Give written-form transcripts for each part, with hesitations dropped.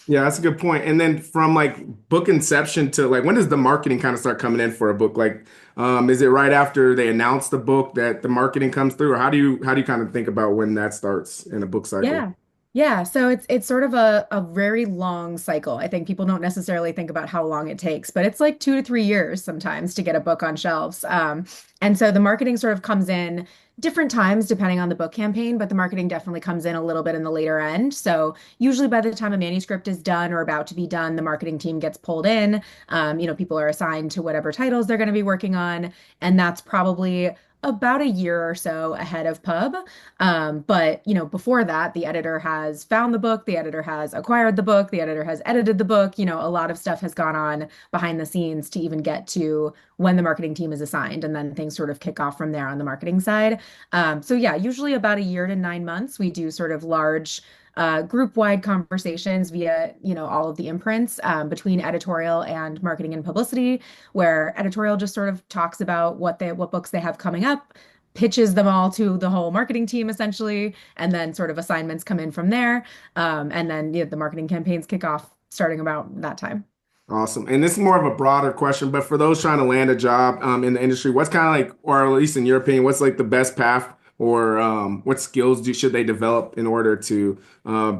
Yeah, that's a good point. And then from like book inception to like when does the marketing kind of start coming in for a book? Like, is it right after they announce the book that the marketing comes through, or how do you kind of think about when that starts in a book cycle? Yeah. Yeah, so it's sort of a very long cycle. I think people don't necessarily think about how long it takes, but it's like 2 to 3 years sometimes to get a book on shelves. And so the marketing sort of comes in different times depending on the book campaign, but the marketing definitely comes in a little bit in the later end. So usually by the time a manuscript is done or about to be done, the marketing team gets pulled in. People are assigned to whatever titles they're going to be working on, and that's probably about a year or so ahead of pub. But before that, the editor has found the book, the editor has acquired the book, the editor has edited the book. A lot of stuff has gone on behind the scenes to even get to when the marketing team is assigned, and then things sort of kick off from there on the marketing side. So yeah, usually about a year to 9 months, we do sort of large group-wide conversations via, all of the imprints between editorial and marketing and publicity, where editorial just sort of talks about what books they have coming up, pitches them all to the whole marketing team essentially, and then sort of assignments come in from there. And then the marketing campaigns kick off starting about that time. Awesome. And this is more of a broader question, but for those trying to land a job in the industry, what's kind of like, or at least in your opinion, what's like the best path or what skills should they develop in order to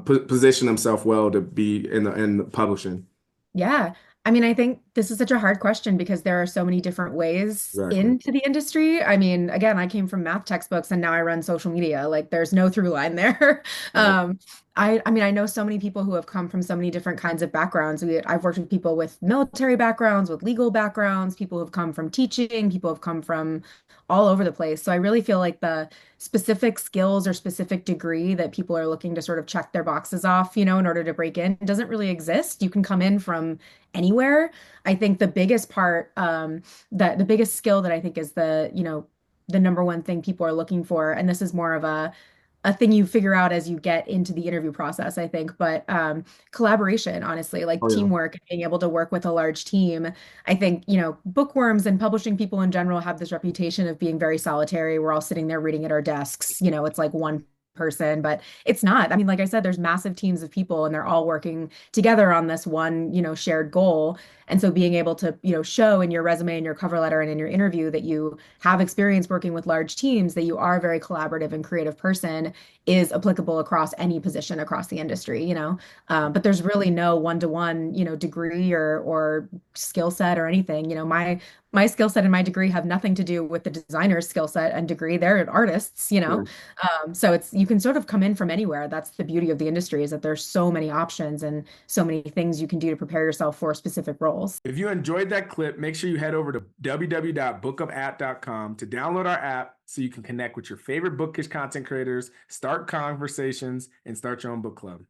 position themselves well to be in the publishing? Yeah. I mean, I think this is such a hard question because there are so many different ways Exactly. into the industry. I mean, again, I came from math textbooks and now I run social media. Like there's no through line there. Right. Um, I mean, I know so many people who have come from so many different kinds of backgrounds. I've worked with people with military backgrounds, with legal backgrounds, people who've come from teaching, people who've come from all over the place. So I really feel like the specific skills or specific degree that people are looking to sort of check their boxes off, in order to break in doesn't really exist. You can come in from anywhere. I think the biggest part, that the biggest skill that I think is the number one thing people are looking for, and this is more of a thing you figure out as you get into the interview process, I think, but collaboration, honestly, like Oh yeah. teamwork, being able to work with a large team. I think, bookworms and publishing people in general have this reputation of being very solitary. We're all sitting there reading at our desks. It's like one person, but it's not. I mean, like I said, there's massive teams of people and they're all working together on this one, shared goal. And so being able to, show in your resume and your cover letter and in your interview that you have experience working with large teams, that you are a very collaborative and creative person is applicable across any position across the industry. But there's really no one-to-one, degree or skill set or anything. My skill set and my degree have nothing to do with the designer's skill set and degree. They're artists. Right. So you can sort of come in from anywhere. That's the beauty of the industry is that there's so many options and so many things you can do to prepare yourself for specific roles. If you enjoyed that clip, make sure you head over to www.bookupapp.com to download our app so you can connect with your favorite bookish content creators, start conversations, and start your own book club.